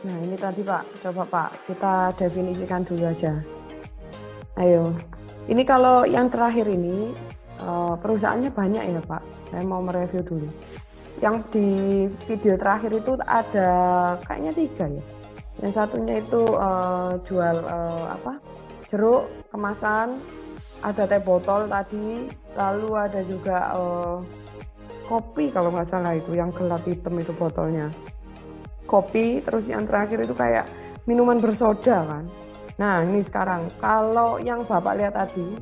Nah ini tadi Pak, coba Pak kita definisikan dulu aja. Ayo, ini kalau yang terakhir ini perusahaannya banyak ya Pak. Saya mau mereview dulu. Yang di video terakhir itu ada kayaknya 3 ya. Yang satunya itu jual jeruk kemasan, ada teh botol tadi, lalu ada juga kopi kalau nggak salah itu yang gelap hitam itu botolnya. Kopi, terus yang terakhir itu kayak minuman bersoda kan. Nah ini sekarang kalau yang Bapak lihat tadi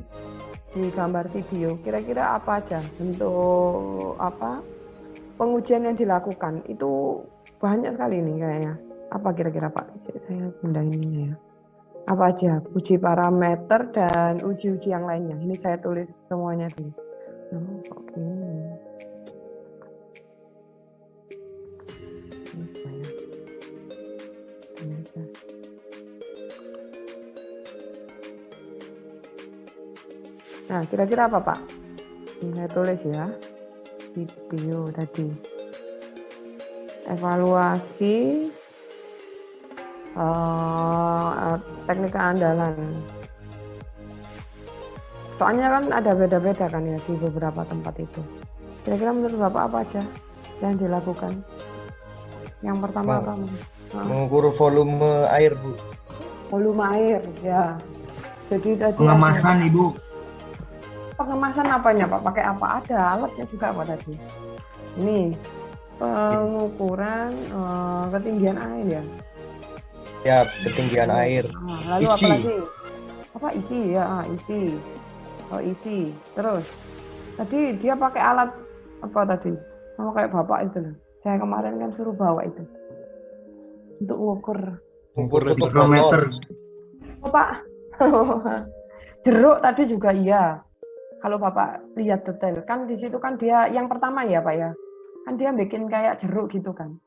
di gambar video, kira-kira apa aja bentuk pengujian yang dilakukan? Itu banyak sekali nih kayaknya. Apa kira-kira Pak? Saya pindah ininya ya. Apa aja? Uji parameter dan uji-uji yang lainnya. Ini saya tulis semuanya dulu. Oke. Ini saya. Nah, kira-kira apa Pak? Ini saya tulis ya. Video tadi. Evaluasi teknik keandalan. Soalnya kan ada beda-beda kan ya di beberapa tempat itu. Kira-kira menurut Bapak apa aja yang dilakukan? Yang pertama apa? Mengukur volume air, Bu. Volume air, ya. Jadi tadi Pengemasan, Ibu. Pengemasan apanya Pak? Pakai apa? Ada alatnya juga apa tadi? Ini pengukuran ketinggian air ya. Ya, ketinggian air. Lalu Isi. apa lagi? Apa isi ya? Isi. Oh isi. Terus tadi dia pakai alat apa tadi? Sama kayak Bapak itu loh. Saya kemarin kan suruh bawa itu untuk Ukur tutup Hidrometer. botol. Oh Pak, jeruk tadi juga iya. Kalau Bapak lihat detail kan di situ kan dia yang pertama ya Pak ya. Kan dia bikin kayak jeruk gitu kan.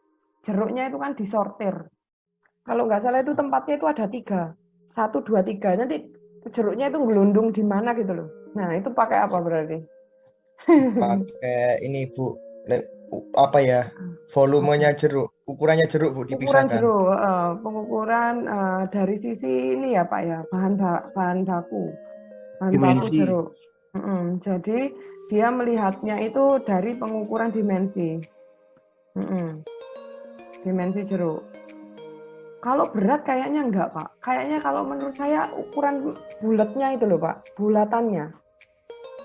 Jeruknya itu kan disortir. Kalau nggak salah itu tempatnya itu ada 3. 1, 2, 3. Nanti jeruknya itu gelundung di mana gitu loh. Nah itu pakai apa berarti? Pakai ini, Bu. Apa ya? Volumenya jeruk. Ukurannya jeruk, Bu, Ukuran dipisahkan. jeruk, pengukuran dari sisi ini ya Pak ya, bahan baku Dimensi. jeruk. Jadi dia melihatnya itu dari pengukuran dimensi, dimensi jeruk. Kalau berat kayaknya enggak Pak, kayaknya kalau menurut saya ukuran bulatnya itu loh Pak, bulatannya,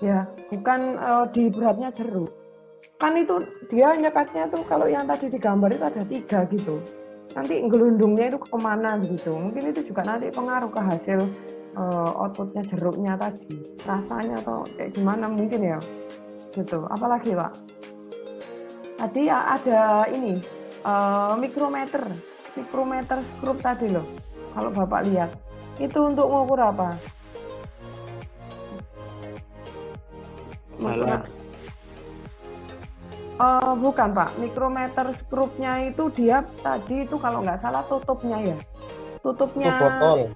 ya bukan di beratnya jeruk. Kan itu dia nyekatnya tuh kalau yang tadi digambar itu ada 3 gitu. Nanti gelundungnya itu kemana gitu. Mungkin itu juga nanti pengaruh ke hasil outputnya jeruknya tadi. Rasanya atau kayak gimana mungkin ya. Gitu. Apalagi Pak? Tadi ada ini mikrometer. Mikrometer skrup tadi loh. Kalau Bapak lihat. Itu untuk mengukur apa? Bukan Pak, mikrometer skrupnya itu dia tadi itu kalau nggak salah tutupnya ya, tutup botol.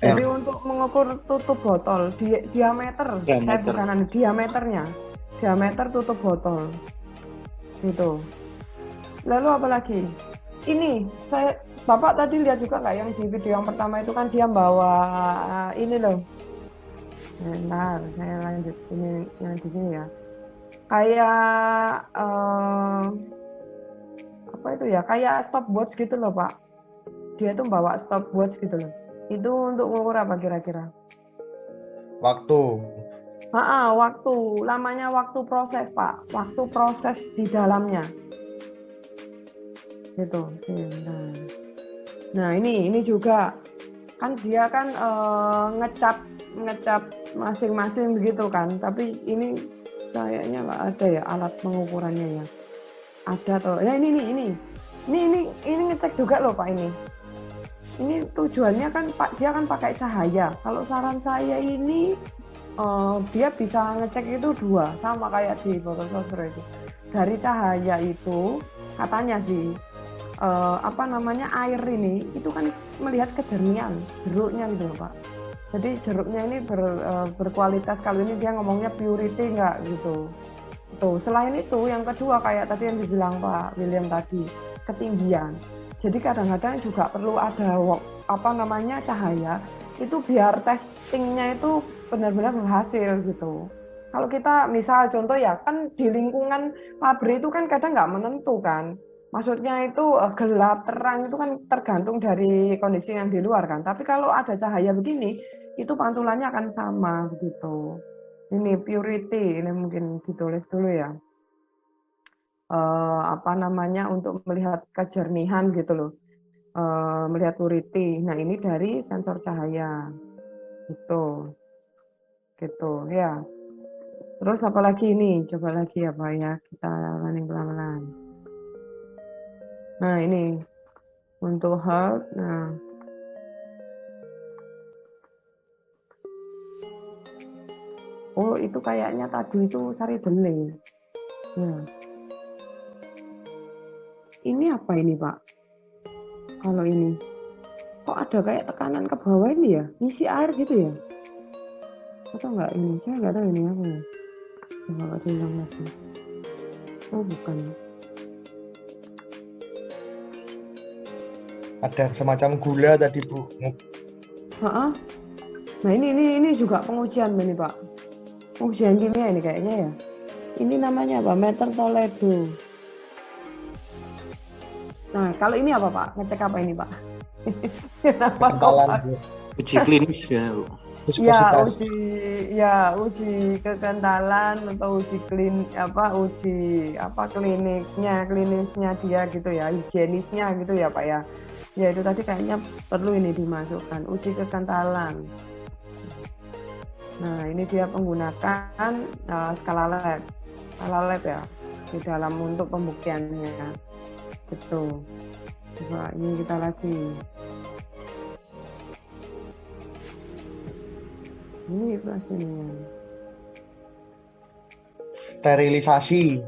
Jadi untuk mengukur tutup botol diameter. Saya bukan diameter tutup botol gitu. Lalu apa lagi? Ini Bapak tadi lihat juga nggak yang di video yang pertama itu kan dia bawa ini loh. Bentar, saya lanjut ini yang di sini ya. Kayak apa itu ya, kayak stopwatch gitu loh Pak. Dia tuh bawa stopwatch gitu loh. Itu untuk mengukur apa kira-kira? Waktu. Waktu, lamanya waktu proses Pak, waktu proses di dalamnya gitu. Nah ini juga kan dia kan ngecap masing-masing begitu kan, tapi ini kayaknya nggak ada ya alat pengukurannya ya. Ada toh ya, ini ngecek juga loh Pak. Ini tujuannya kan Pak, dia kan pakai cahaya. Kalau saran saya ini dia bisa ngecek itu 2, sama kayak di fotososro itu. Dari cahaya itu katanya sih air ini itu kan melihat kejernihan jeruknya gitu loh Pak. Jadi jeruknya ini berkualitas, kalau ini dia ngomongnya purity nggak gitu. Tuh, selain itu yang kedua kayak tadi yang dibilang Pak William tadi, ketinggian. Jadi kadang-kadang juga perlu ada cahaya itu biar testingnya itu benar-benar berhasil gitu. Kalau kita misal contoh ya kan di lingkungan pabrik itu kan kadang nggak menentu kan. Maksudnya itu gelap terang itu kan tergantung dari kondisi yang di luar kan. Tapi kalau ada cahaya begini itu pantulannya akan sama begitu. Ini purity, ini mungkin ditulis dulu ya. Untuk melihat kejernihan gitu loh. Melihat purity. Nah, ini dari sensor cahaya. Gitu ya. Terus apalagi ini? Coba lagi apa ya? Kita running pelan-pelan. Nah, ini untuk health. Nah, oh itu kayaknya tadi itu sari delay. Nah, ini apa ini Pak? Kalau ini, kok ada kayak tekanan ke bawah ini ya? Ngisi air gitu ya? Atau enggak ini? Saya nggak tahu ini apa ya. Coba diulang lagi. Oh bukan. Ada semacam gula tadi Bu. Nah ini juga pengujian ini Pak. Pengujian kimia ini kayaknya ya. Ini namanya apa? Meter Toledo. Nah kalau ini apa Pak? Ngecek apa ini Pak? Kentalan Bu. Uji klinis ya, Bu. Viskositas. Uji kekentalan atau uji klinisnya dia gitu ya, higienisnya gitu ya Pak ya. Ya itu tadi kayaknya perlu ini dimasukkan uji kekentalan. Nah ini dia menggunakan skala lab ya di dalam untuk pembuktiannya. Betul. Coba ini kita lagi. Ini pastinya. Sterilisasi.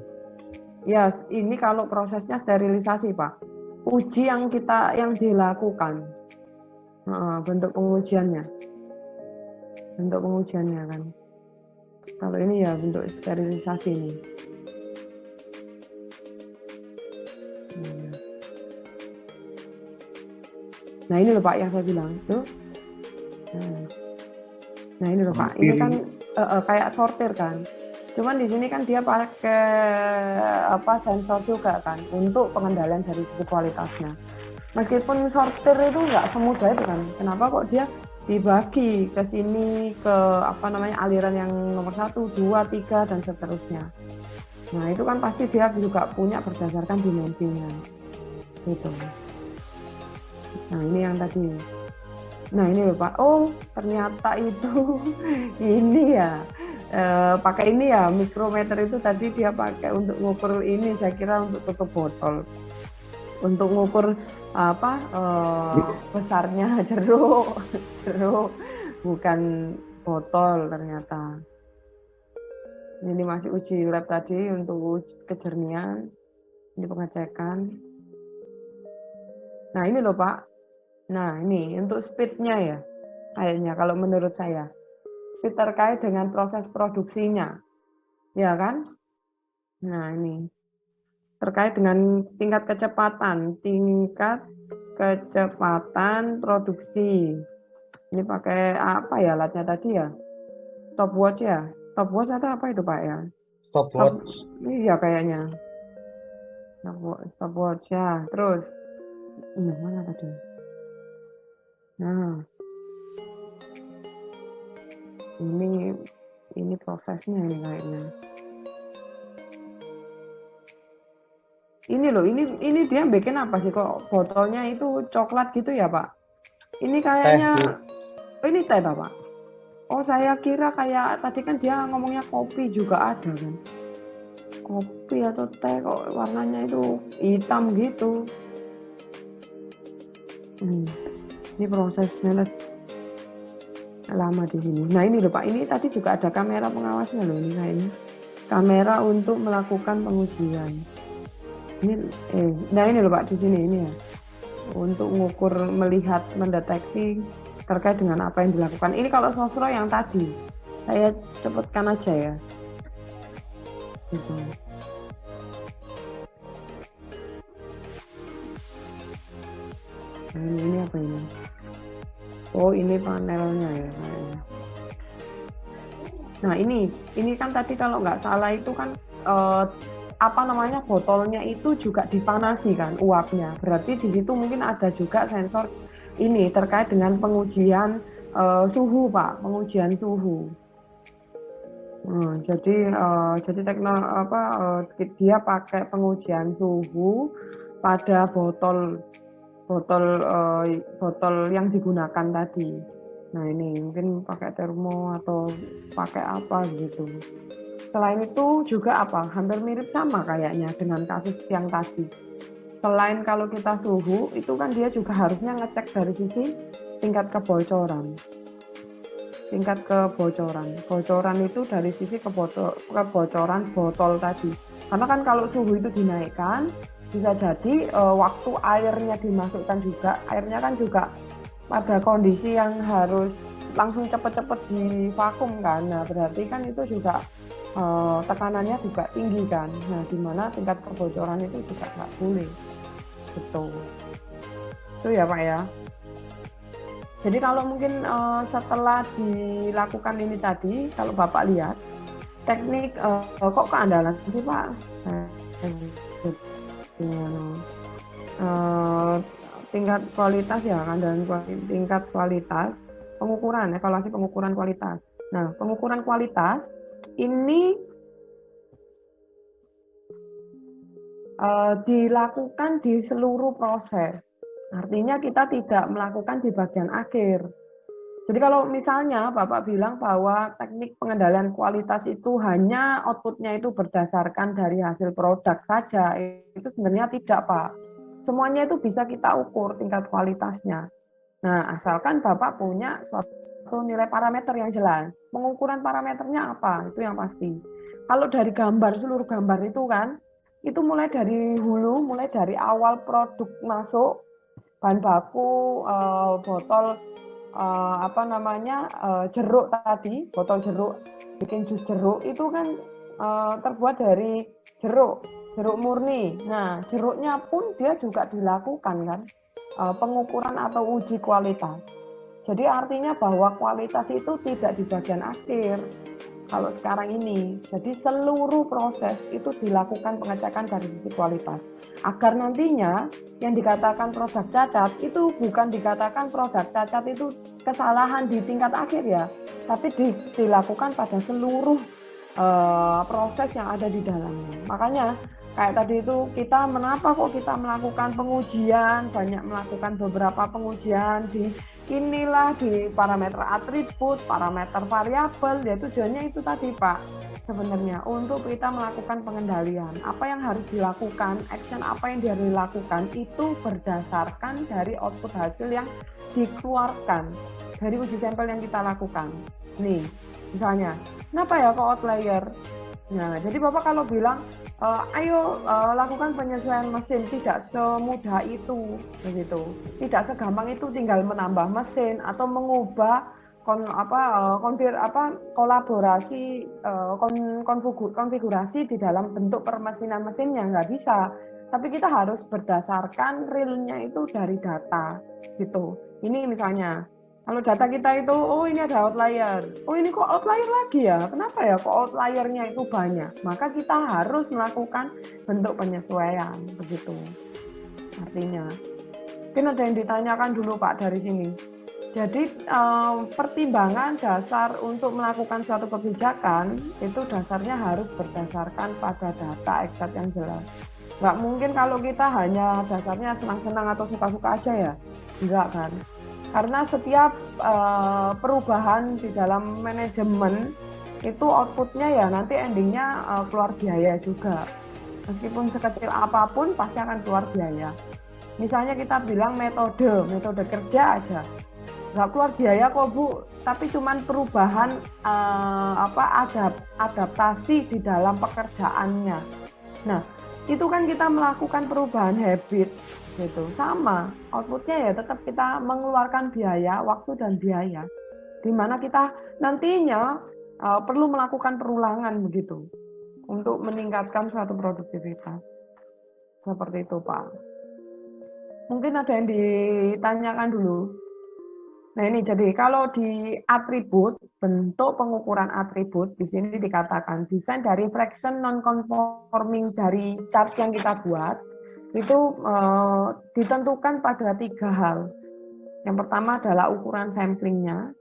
Ya, ini kalau prosesnya sterilisasi, Pak. Uji yang dilakukan. Bentuk pengujiannya. Kan. Kalau ini ya bentuk sterilisasi ini. Nah, ini loh Pak yang saya bilang, tuh. Nah ini loh Pak, ini kan kayak sortir kan. Cuman di sini kan dia pakai sensor juga kan untuk pengendalian dari segi kualitasnya. Meskipun sortir itu nggak semudah itu kan. Kenapa kok dia dibagi ke sini ke aliran yang nomor 1, 2, 3 dan seterusnya. Nah itu kan pasti dia juga punya berdasarkan dimensinya. Gitu. Nah ini yang tadi. Nah ini loh Pak, oh ternyata itu ini ya pakai ini ya mikrometer itu tadi dia pakai untuk ngukur ini, saya kira untuk tutup botol, untuk ngukur besarnya jeruk bukan botol ternyata. Ini masih uji lab tadi untuk kejernihan, ini pengecekan. Nah ini loh Pak. Nah ini untuk speednya ya, kayaknya kalau menurut saya speed terkait dengan proses produksinya, ya kan? Nah ini terkait dengan tingkat kecepatan produksi. Ini pakai apa ya alatnya tadi ya? Stopwatch ya? Stopwatch atau apa itu Pak ya? Stopwatch. Iya kayaknya. Stopwatch ya. Terus mana tadi? Nah, ini prosesnya ini kayaknya. Ini loh, ini dia bikin apa sih kok botolnya itu coklat gitu ya Pak? Ini kayaknya, ini teh Pak? Oh saya kira kayak tadi kan dia ngomongnya kopi juga ada kan? Kopi atau teh kok warnanya itu hitam gitu. Ini prosesnya lama di sini. Nah ini loh Pak, ini tadi juga ada kamera pengawasnya loh ini kayaknya. Kamera untuk melakukan pengujian. Nah ini loh Pak di sini ini ya. Untuk mengukur, melihat, mendeteksi terkait dengan apa yang dilakukan. Ini kalau sosro yang tadi, saya cepatkan aja ya. Gitu. Nah, ini apa ini? Oh, ini panelnya ya kayaknya. Nah, ini kan tadi kalau nggak salah itu kan apa namanya, botolnya itu juga dipanasi kan uapnya. Berarti di situ mungkin ada juga sensor ini terkait dengan pengujian suhu, Pak, pengujian suhu. Jadi dia pakai pengujian suhu pada botol yang digunakan tadi. Nah, ini mungkin pakai termo atau pakai apa gitu. Selain itu juga hampir mirip sama kayaknya dengan kasus yang tadi. Selain kalau kita suhu, itu kan dia juga harusnya ngecek dari sisi tingkat kebocoran. Bocoran itu dari sisi kebocoran botol tadi. Karena kan kalau suhu itu dinaikkan, bisa jadi waktu airnya dimasukkan juga, airnya kan juga pada kondisi yang harus langsung cepet-cepet di vakum kan. Nah, berarti kan itu juga tekanannya juga tinggi kan. Nah, di mana tingkat kebocoran itu juga nggak boleh. Betul. Itu ya Pak ya. Jadi kalau mungkin setelah dilakukan ini tadi, kalau Bapak lihat teknik kok keandalan sih Pak? Tingkat kualitas ya, keandalan tingkat kualitas pengukuran, evaluasi pengukuran kualitas. Nah, pengukuran kualitas ini dilakukan di seluruh proses. Artinya kita tidak melakukan di bagian akhir. Jadi kalau misalnya Bapak bilang bahwa teknik pengendalian kualitas itu hanya outputnya itu berdasarkan dari hasil produk saja, itu sebenarnya tidak Pak. Semuanya itu bisa kita ukur tingkat kualitasnya. Nah, asalkan Bapak punya suatu nilai parameter yang jelas. Pengukuran parameternya apa? Itu yang pasti. Kalau dari gambar, seluruh gambar itu kan, itu mulai dari hulu, mulai dari awal produk masuk, bahan baku, botol jeruk tadi, botol jeruk, bikin jus jeruk itu kan terbuat dari jeruk murni. Nah, jeruknya pun dia juga dilakukan kan pengukuran atau uji kualitas. Jadi artinya bahwa kualitas itu tidak di bagian akhir. Kalau sekarang ini, jadi seluruh proses itu dilakukan pengecekan dari sisi kualitas. Agar nantinya yang dikatakan produk cacat itu bukan dikatakan produk cacat itu kesalahan di tingkat akhir ya, tapi dilakukan pada seluruh proses yang ada di dalamnya. Makanya kayak tadi itu kenapa kok kita melakukan pengujian, banyak melakukan beberapa pengujian di parameter atribut, parameter variabel, ya tujuannya itu tadi Pak, sebenarnya untuk kita melakukan pengendalian. Apa yang harus dilakukan, action apa yang harus dilakukan itu berdasarkan dari output hasil yang dikeluarkan dari uji sampel yang kita lakukan. Nih, misalnya, kenapa ya kok outlier? Nah, jadi Bapak kalau bilang, ayo lakukan penyesuaian mesin, tidak semudah itu, begitu. Tidak segampang itu tinggal menambah mesin atau mengubah konfigurasi di dalam bentuk permesinan mesinnya, nggak bisa. Tapi kita harus berdasarkan realnya itu dari data, gitu. Ini misalnya. Kalau data kita itu, oh ini ada outlier, oh ini kok outlier lagi ya, kenapa ya kok outliernya itu banyak, maka kita harus melakukan bentuk penyesuaian, begitu. Artinya, mungkin ada yang ditanyakan dulu Pak dari sini. Jadi pertimbangan dasar untuk melakukan suatu kebijakan, itu dasarnya harus berdasarkan pada data exact yang jelas. Nggak mungkin kalau kita hanya dasarnya senang-senang atau suka-suka aja ya, enggak kan. Karena setiap perubahan di dalam manajemen itu outputnya ya nanti endingnya keluar biaya juga. Meskipun sekecil apapun pasti akan keluar biaya. Misalnya kita bilang metode kerja aja, nggak keluar biaya kok Bu, tapi cuman perubahan adaptasi di dalam pekerjaannya. Nah, itu kan kita melakukan perubahan habit. Gitu. Sama, outputnya ya tetap kita mengeluarkan biaya, waktu dan biaya, di mana kita nantinya perlu melakukan perulangan begitu untuk meningkatkan suatu produktivitas. Seperti itu Pak. Mungkin ada yang ditanyakan dulu. Nah ini jadi kalau di atribut, bentuk pengukuran atribut, di sini dikatakan desain dari fraction non-conforming dari chart yang kita buat, itu ditentukan pada 3 hal. Yang pertama adalah ukuran samplingnya,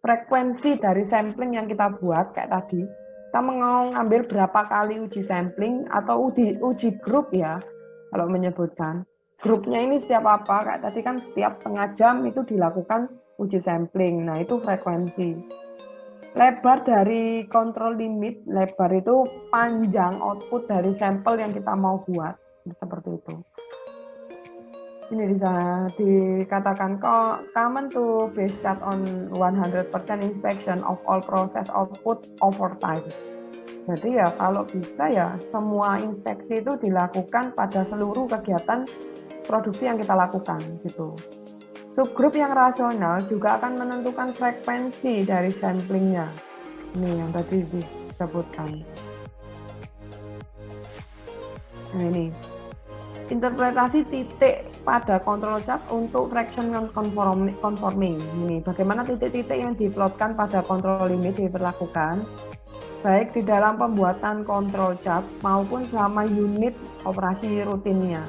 frekuensi dari sampling yang kita buat, kayak tadi, kita mau ngambil berapa kali uji sampling, atau uji grup ya, kalau menyebutkan. Grupnya ini setiap apa, kayak tadi kan setiap setengah jam itu dilakukan uji sampling, nah itu frekuensi. Lebar dari control limit, lebar itu panjang output dari sampel yang kita mau buat, seperti itu. Ini bisa dikatakan common to base chart on 100% inspection of all process output over time. Jadi ya kalau bisa ya semua inspeksi itu dilakukan pada seluruh kegiatan produksi yang kita lakukan gitu. Subgrup yang rasional juga akan menentukan frekuensi dari samplingnya. Ini yang tadi disebutkan. Nah ini interpretasi titik pada control chart untuk fraction non-conforming. Ini bagaimana titik-titik yang diplotkan pada control limit diberlakukan baik di dalam pembuatan control chart maupun selama unit operasi rutinnya.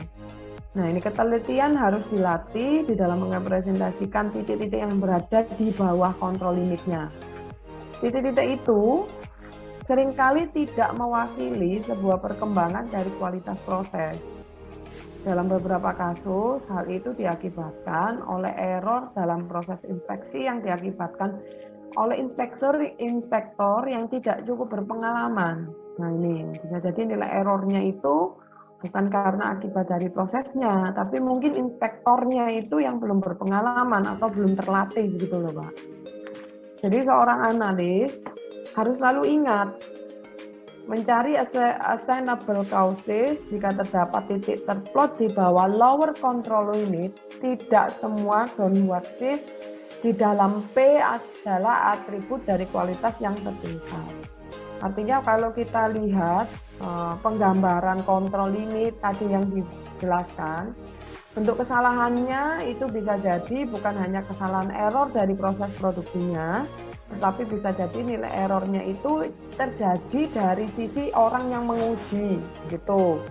Nah, ini ketelitian harus dilatih di dalam merepresentasikan titik-titik yang berada di bawah kontrol limitnya. Titik-titik itu seringkali tidak mewakili sebuah perkembangan dari kualitas proses. Dalam beberapa kasus, hal itu diakibatkan oleh error dalam proses inspeksi yang diakibatkan oleh inspektor yang tidak cukup berpengalaman. Nah, ini bisa jadi nilai errornya itu bukan karena akibat dari prosesnya, tapi mungkin inspektornya itu yang belum berpengalaman atau belum terlatih gitu loh, Pak. Jadi seorang analis harus selalu ingat mencari assignable causes jika terdapat titik terplot di bawah lower control limit. Tidak semua downward shift di dalam P adalah atribut dari kualitas yang tertinggal. Artinya kalau kita lihat penggambaran kontrol limit tadi yang dijelaskan, bentuk kesalahannya itu bisa jadi bukan hanya kesalahan error dari proses produksinya, tetapi bisa jadi nilai errornya itu terjadi dari sisi orang yang menguji, gitu.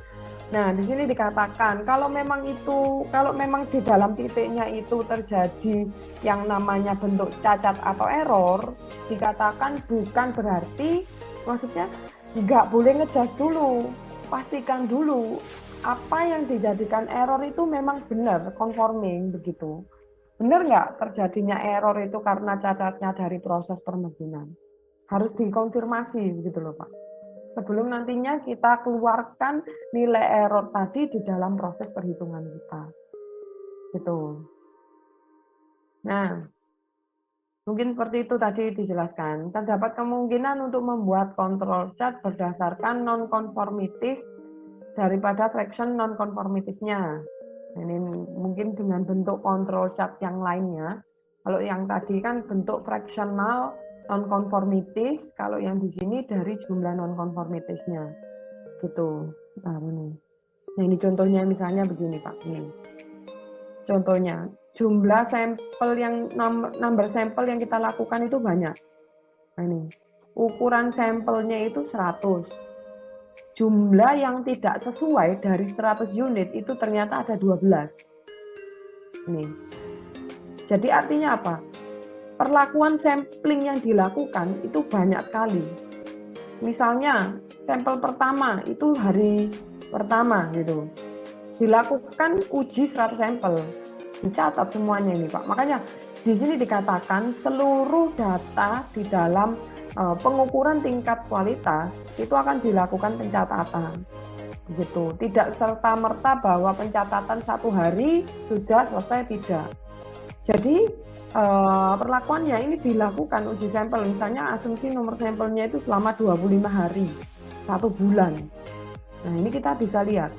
Nah, di sini dikatakan kalau memang di dalam titiknya itu terjadi yang namanya bentuk cacat atau error, dikatakan bukan berarti, maksudnya nggak boleh ngejudge dulu, pastikan dulu apa yang dijadikan error itu memang benar, conforming begitu. Benar nggak terjadinya error itu karena cacatnya dari proses permesinan? Harus dikonfirmasi gitu loh, Pak. Sebelum nantinya kita keluarkan nilai error tadi di dalam proses perhitungan kita. Gitu. Nah, mungkin seperti itu tadi dijelaskan. Terdapat kemungkinan untuk membuat control chart berdasarkan non-conformities daripada fraction non-conformitiesnya. Ini mungkin dengan bentuk control chart yang lainnya. Kalau yang tadi kan bentuk fractional non-conformities, kalau yang di sini dari jumlah non-conformitiesnya. Gitu. Nah, ini. Nah, ini contohnya misalnya begini, Pak. Ini. Contohnya, jumlah sampel number sampel yang kita lakukan itu banyak. Nah, ini. Ukuran sampelnya itu 100. Jumlah yang tidak sesuai dari 100 unit itu ternyata ada 12. Ini. Jadi artinya apa? Perlakuan sampling yang dilakukan itu banyak sekali. Misalnya, sampel pertama itu hari pertama gitu. Dilakukan uji 100 sampel. Dicatat semuanya ini, Pak. Makanya di sini dikatakan seluruh data di dalam pengukuran tingkat kualitas itu akan dilakukan pencatatan. Begitu. Tidak serta-merta bahwa pencatatan 1 hari sudah selesai, tidak. Jadi perlakuannya ini dilakukan uji sampel, misalnya asumsi nomor sampelnya itu selama 25 hari, 1 bulan. Nah, ini kita bisa lihat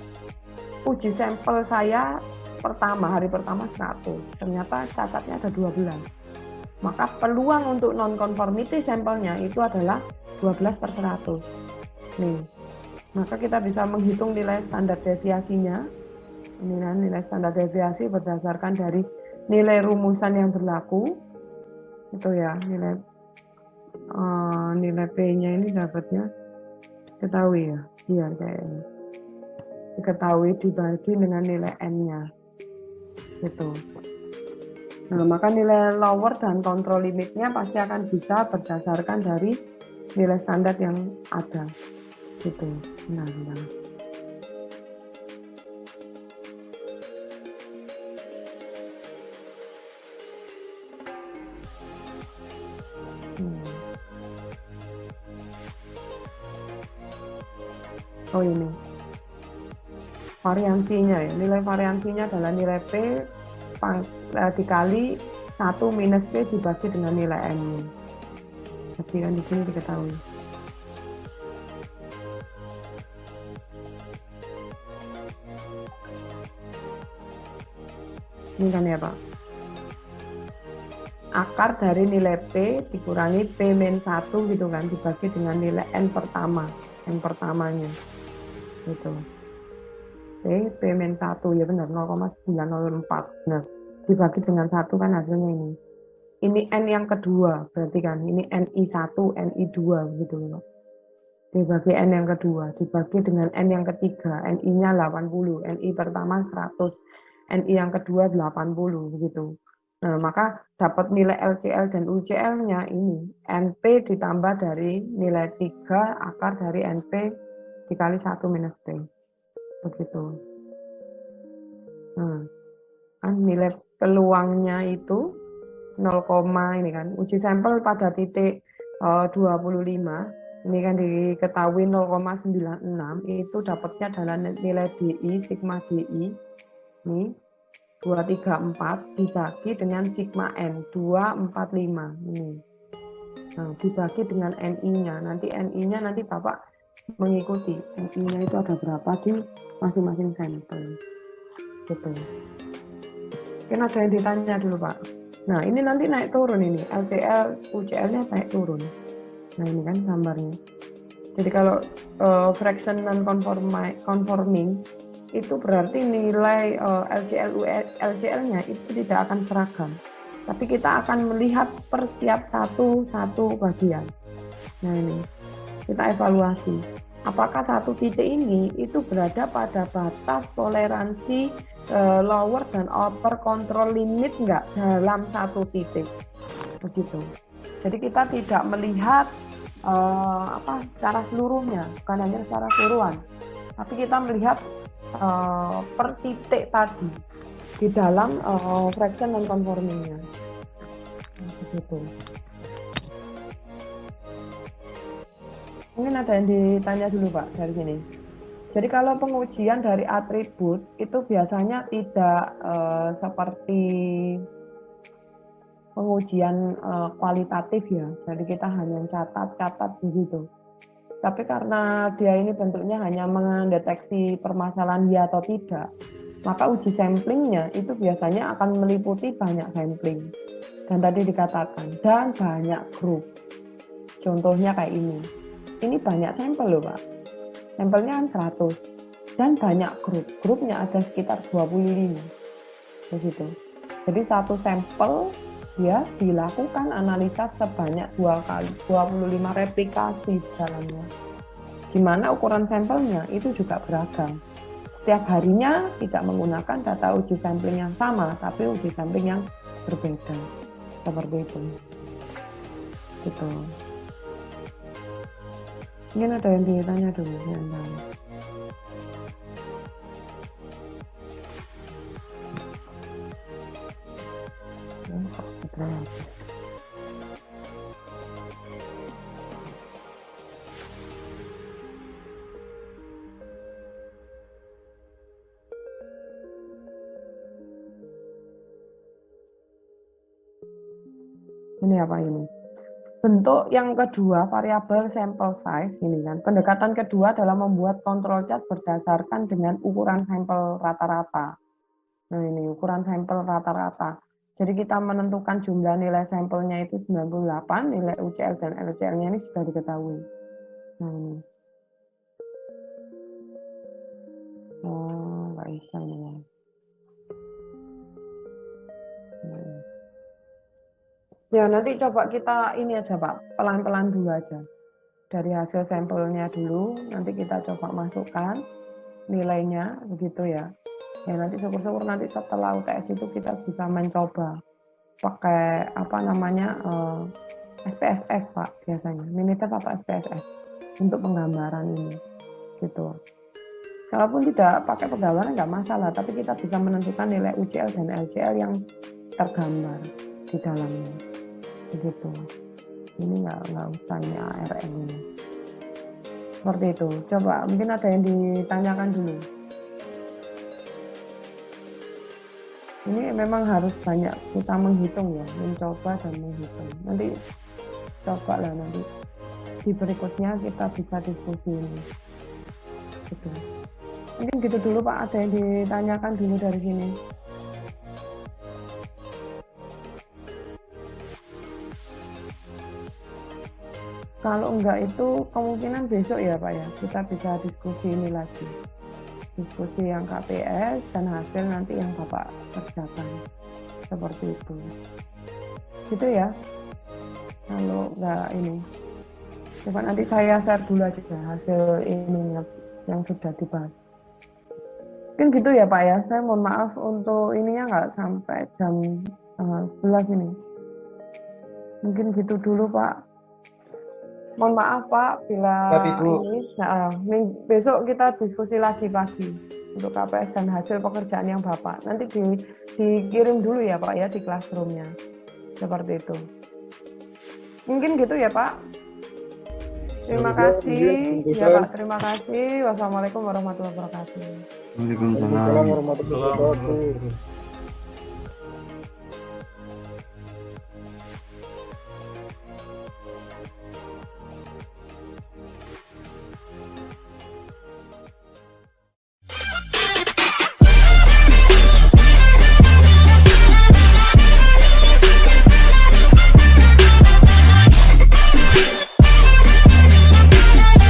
uji sampel saya hari pertama 100, ternyata cacatnya ada 12. Maka peluang untuk non-conformity sampelnya itu adalah 12/100. Nih, maka kita bisa menghitung nilai standar deviasinya Ini kan nilai standar deviasi berdasarkan dari nilai rumusan yang berlaku. Itu ya, nilai P-nya ini dapatnya ketahui ya. Iya kayak ini. Diketahui dibagi dengan nilai N-nya. Gitu. Nah, maka nilai lower dan kontrol limitnya pasti akan bisa berdasarkan dari nilai standar yang ada. Gitu. Nah. Oh ini variansinya ya, nilai variansinya adalah nilai P dikali 1 minus P dibagi dengan nilai N. Jadi kan di sini diketahui. Ini kan ya Pak. Akar dari nilai P dikurangi P min 1 gitu kan, dibagi dengan nilai N pertama, yang pertamanya. Gitu. P min 1 ya benar 0,904. Nah, dibagi dengan 1 kan hasilnya ini. Ini N yang kedua, berarti kan ini NI1, NI2 gitu loh. Dibagi N yang kedua, dibagi dengan N yang ketiga, NI-nya 80, NI pertama 100, NI yang kedua 80 begitu. Nah, maka dapat nilai LCL dan UCL-nya ini NP ditambah dari nilai 3 akar dari NP dikali 1 minus P. Begitu. Nah, kan nilai peluangnya itu 0, ini kan uji sampel pada titik 25 ini kan diketahui 0,96 itu dapatnya adalah nilai DI sigma DI ini 234 dibagi dengan sigma N 245 ini. Nah, dibagi dengan NI-nya. Nanti NI-nya nanti Bapak mengikuti NI-nya itu ada berapa di masing-masing sampel. Gitu. Mungkin ada yang ditanya dulu Pak. Nah ini nanti naik turun ini LCL, UCL-nya naik turun. Nah ini kan gambarnya. Jadi kalau fraction non conforming itu berarti nilai LCL-nya itu tidak akan seragam. Tapi kita akan melihat per setiap satu bagian. Nah ini kita evaluasi. Apakah satu titik ini itu berada pada batas toleransi lower dan upper control limit enggak dalam satu titik begitu. Jadi kita tidak melihat secara seluruhnya, bukan hanya secara keseluruhan, tapi kita melihat per titik tadi di dalam fraction non conformingnya begitu. Mungkin ada yang ditanya dulu Pak dari sini. Jadi kalau pengujian dari atribut itu biasanya tidak seperti pengujian kualitatif ya. Jadi kita hanya catat begitu. Tapi karena dia ini bentuknya hanya mendeteksi permasalahan ya atau tidak, maka uji samplingnya itu biasanya akan meliputi banyak sampling. Dan tadi dikatakan, dan banyak grup. Contohnya kayak ini. Ini banyak sampel loh Pak. Sampelnya kan 100 dan banyak grup. Grupnya ada sekitar 25. Begitu. Jadi satu sampel dia dilakukan analisa sebanyak 25 replikasi di dalamnya. Di mana ukuran sampelnya itu juga beragam. Setiap harinya tidak menggunakan data uji sampling yang sama, tapi uji sampling yang berbeda. Seperti itu. Gitu. Mungkin ada yang ditanya dulu. Ini apa ini? Bentuk yang kedua, variabel sample size ini kan. Pendekatan kedua adalah membuat control chart berdasarkan dengan ukuran sampel rata-rata. Nah ini ukuran sampel rata-rata. Jadi kita menentukan jumlah nilai sampelnya itu 98, nilai UCL dan LCL-nya ini sudah diketahui. Nah ini. Oh, nggak bisa ini ya. Ya nanti coba kita ini aja Pak, pelan-pelan dulu aja. Dari hasil sampelnya dulu, nanti kita coba masukkan nilainya, begitu ya. Ya nanti syukur-syukur nanti setelah UTS itu kita bisa mencoba pakai apa namanya SPSS Pak biasanya, Minitab atau SPSS untuk penggambaran ini, gitu. Kalaupun tidak pakai penggambaran nggak masalah, tapi kita bisa menentukan nilai UCL dan LCL yang tergambar di dalamnya. Begitu. Ini nggak usah ini ARM ini. Seperti itu. Coba mungkin ada yang ditanyakan dulu. Ini memang harus banyak kita menghitung ya, mencoba dan menghitung. Nanti coba lah nanti di berikutnya kita bisa diskusi ini. Gitu. Mungkin gitu dulu Pak. Ada yang ditanyakan dulu dari sini. Kalau enggak itu kemungkinan besok ya Pak ya, kita bisa diskusi ini lagi. Diskusi yang KPS dan hasil nanti yang Bapak kerjakan. Seperti itu. Gitu ya. Kalau enggak ini. Coba nanti saya share dulu aja hasil ini yang sudah dibahas. Mungkin gitu ya Pak ya. Saya mohon maaf untuk ininya enggak sampai jam 11 ini. Mungkin gitu dulu Pak. Mohon maaf Pak, bila ini besok kita diskusi lagi pagi untuk KPS dan hasil pekerjaan yang Bapak. Nanti dikirim dulu ya Pak ya di classroom-nya. Seperti itu. Mungkin gitu ya Pak. Terima kasih. Ya Pak, terima kasih. Wassalamualaikum warahmatullahi wabarakatuh. Waalaikumsalam. Waalaikumsalam warahmatullahi wabarakatuh.